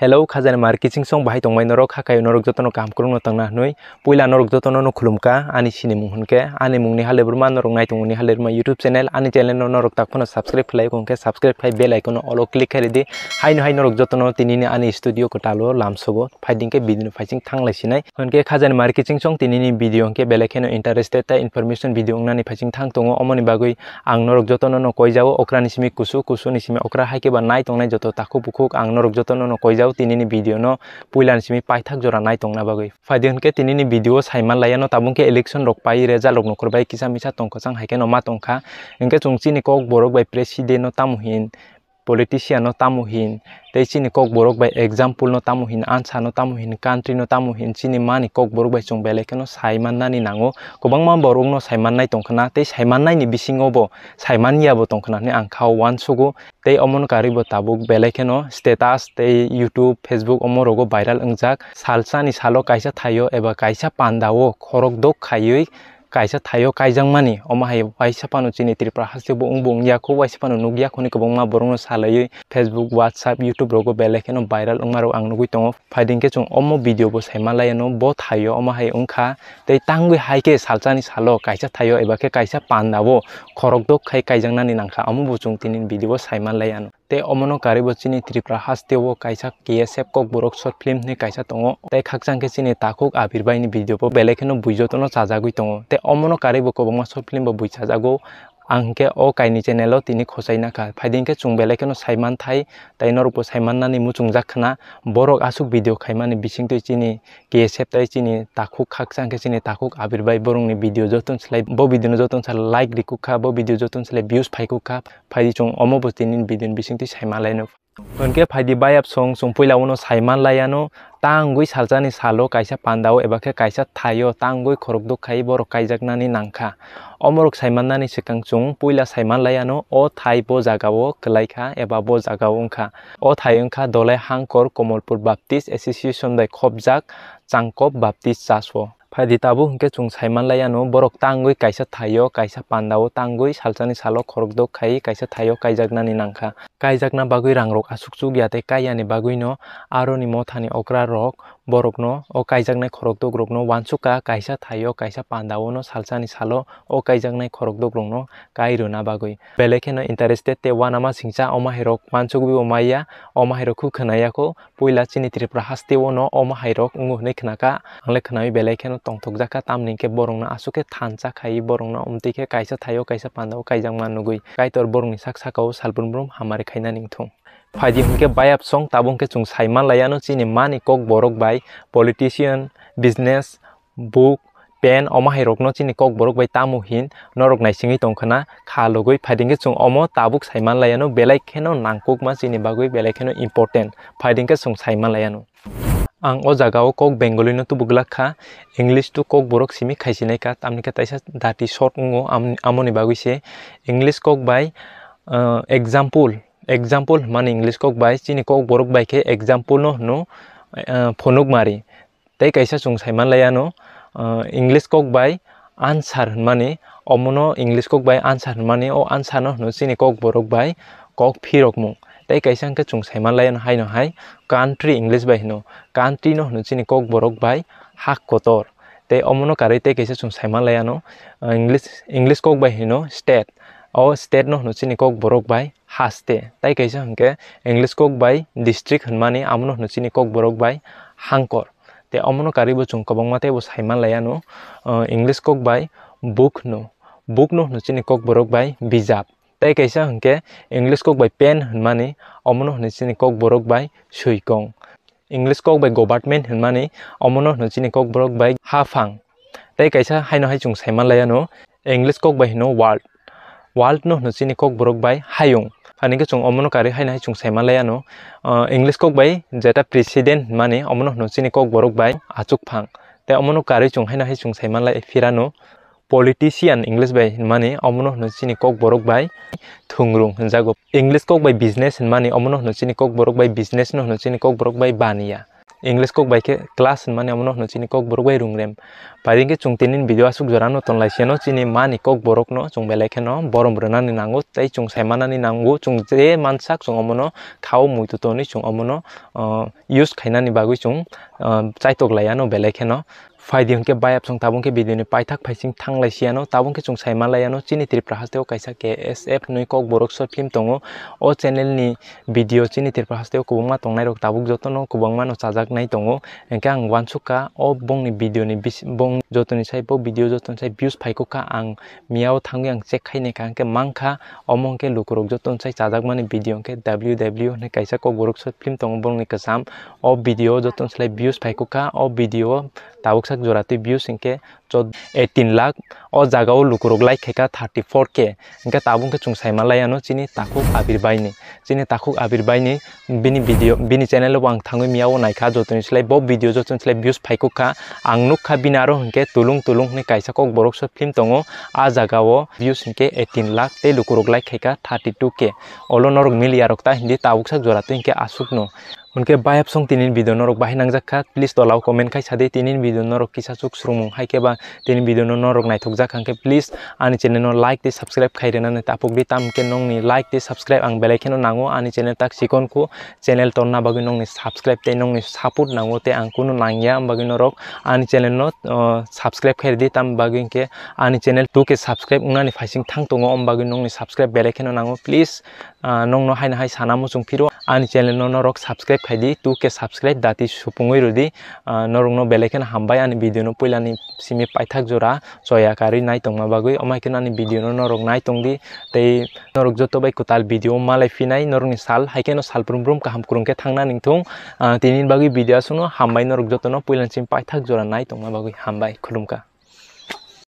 Hello khajani marketing song bahai tongmai norok hakai norok jotono kam kurung no tangna hnui puila norok jotono no khulumka ani sini mung hunke ani mungni halebruma norok nai tongoni halerma YouTube channel ani channel no norok takphono subscribe khlai kongke subscribe khai bell icon no olo click khai di hai norok jotono tinini ani studio ko talo lamsogo faiding ke video faising thanglai sinai hunke khajani marketing song tinini video ke belekeno interested ta information video nani faising thang tongo omoni bagui ang norok jotono no koijao okrani simi kusu ni simi okra haike ba nai tongnai joto takhu bukuk ang norok jotono no koijao tinini video no puilan simi paithak jora nai tongna bagui faiding ke tinini video saiman layano tabung ke election rok pai result rok nokor bai kisa misa tongkhosang haike no ma tongkha engke chungchini kok borok bai president no tamuhin politician no tamuhin tei chini kok borok bai example no tamuhin answer no tamuhin country no tamuhin chini mani kok borok bai chung beleke no saiman nani nango kobangma borok no saiman nai tongkhana tei saiman nai ni bisingo bo saiman ya bo tongkhana ni ang khau wan sugo tei omon kari bo tabuk beleke no status tei YouTube Facebook omorogo viral engjak salsani salo kaisa thayo eba kaisa pandao khorok dok khayui kaisa thayo kaijangmani omahai waisa panu chini tripura hasibo ungbung yakho waisa panu nugya khoni kobongma borongno salai Facebook WhatsApp YouTube rogo beleke no viral ungmaro ang nugui tongo faiding ke chung omo video bo saimalaya no bo thayo omahai ungkha tei tangui haike salchani salo kaisa thayo eba ke kaisa pandabo khorok dok khai kaijangnani nangkha omo bo chung tinin video bo saimalaya no te omono karibo chini tripura hasteo kaisa KSF kok borok short film ni kaisa tongo te khakjang ke chini takuk abirbai ni video bo belekeno buijotono chajagui tongo te omono karibo kobongma short film bo buichajago angke o kaini channel o tini khosaina ka faiding ke chung belekeno saiman thai tai norpo saiman nani muchung jakkhana borok asuk video khaimani bising toi chini KSF tai chini takuk khakjang ke chini takuk abirbai borong ni video joton slai bo video no joton sal like dikukha bo video joton slai views phaikukha faidi chung omo bo tinin video bising toi saimalai no hunke faidi bayap song chung puilauno saiman layano tangui salchani salo kaisa pandao eba ke kaisa thayo tangui khorok dok khai borok kaijaknani nangkha omorok saimannani sikang chung puila saiman layano o thai bo jagao klaikha eba bo jagao ungkha o thai ungkha dolai hangkor komolpur baptist association dai khopjak changkop baptist chaswo faidi tabu hunke chung saiman layano borok tangui kaisa thayo kaisa pandao tangui salchani salo khorok dok khai kaisa thayo kaijaknani nangkha kaijakna bagui rangrok asukchuk yate kayani bagui no aroni mothani okra rok borok no o kaijaknai khorok dok rok no wansuka kaisa thayo kaisa pandao no salchani salo o kaijaknai khorok dok rok no kairuna bagui beleke no interested te wanama singcha omahirok manchugbi omaya omahirok khu khnaya ko puila chini tripura hasteo no omahirok ungu nei khnaka angle khnai beleke no tongthokjaka tamningke borong no asuke thancha khai borong no umtike kaisa thayo kaisa pandao kaijangma nugui kaitor borong ni saksakao salbunbrum hamari khaina ningthung faidi hunke bayap song tabung ke chung saiman layano chini mani kok borok bai politician business book pen omahai rokno chini kok borok bai tamuhin norok naisingi tongkhana khalogoi faiding ke chung omo tabuk saiman layano belai kheno nangkuk ma chini bagui belai kheno important faiding ke chung saiman layano ang o jagao kok bengali no tubugla kha english tu kok borok simi khaisinai ka tamni ka taisa dati short ungo amoni bagui se english kok bai example man english kok bai chini kok borok bai ke example no phonuk mari tei kaisa chung saiman layano english kok bai answer mani omono english kok bai answer mani o answer no chini kok borok bai kok phirok mung tei kaisa ke chung saiman layano haino hai country english bai no country no chini kok borok bai hak kotor tei omono karai tei kaisa chung saiman layano english kok bai hino state o state no chini kok borok bai haste tai kaisa hangke english kok bai district hunmani amono chini kok borok bai hangkor te omono karibo chung kobangma te bo saiman layano english kok bai book no chini kok borok bai bijap tai kaisa hangke english kok bai pen hunmani omono chini kok borok bai suikong english kok bai government hunmani omono chini kok borok bai hafang tai kaisa haino hai chung saiman layano english kok bai no world no chini kok borok bai hayung ani ke chung omono kari haina chung saiman layano english kok bai jeta president mane omono chini kok borok bai achuk phang te omono kari chung haina chung saiman lai firano politician english bai mane omono chini kok borok bai thungrung hunjago english kok bai business mane omono chini kok borok bai business no chini kok borok bai baniya English kok baik kelas mana amono no cini kok borok bai rungrem paling ke chung tinin video asuk jora no ton laisia no cini mani kok borok no chung belai no borom brana ni nango tei chung saimana ni nango chung je mansak chung amono khao muitu toni chung amono use khaina ni bagui chung chaitok laia no belai no faidi hongke bayap song tabung ke video ni paithak phaising thanglai siano tabung ke chung saima laiano chini tripra hasteo kaisa KSF noi kok borok short film tongo o channel ni video chini tripra hasteo kubungma tongnai rok tabuk jotono kubangma no chajak nai tongo engke ang wansuka o bong ni video ni bong jotoni sai bo video jotoni sai views phaiko ka ang miao thangui ang check khaine ka angke mangkha omong ke lukurok joton sai chajak mani video ke www ne kaisa kok borok short film tongo bong ni kasam o video joton sai views phaiko ka o video tabuk sak jorati views ingke 18 lakh o jagao lukurok like kheka 34k ingke tabung ke chung saima laiano chini takuk abirbaini chini takuk abirbaini bini video bini channel wang thangui miao naikha jotoni slai bo video joton slai views phaiko ka ang nukha binaro hingke tulung ni kaisa kok borok short film tongo a jagao views hingke 18 lakh te lukurok like kheka 32k olo norok miliarok ta hindi tabuk sak jorati hingke asukno उनके बायप सong tinin video norok bahi nangjak please tolao comment khai sade tinin video norok kisa chuk srumung haike ba tinin video norok naithok jak hangke please ani channel no like te subscribe khai rena ne tapuk di tam ke nong ni like te subscribe ang belai kheno nango ani channel tak sikon ko channel tonna bagi nong ni subscribe te nong ni support nango te ang kuno nangya bagi norok ani channel no subscribe khai di tam bagi ke ani channel 2 ke subscribe ungani faising thang tongo bagi nong ni subscribe belai kheno nango please nong no haina hai sanamo chung phiro ani channel no norok subscribe khaidi 2 ke subscribe dati supungoi rodi norong no beleken hambai ani video no poilani simi paithak jora soyakari nai tongma bagui amai kenani video no norong nai tongdi tei norok joto bai kutal video malai finai norong ni sal haikeno sal brum kaham kurungke thangna ningthung tinin bagui video suno hambai norok joto no poilan sim paithak jora nai tongma bagui hambai khulumka।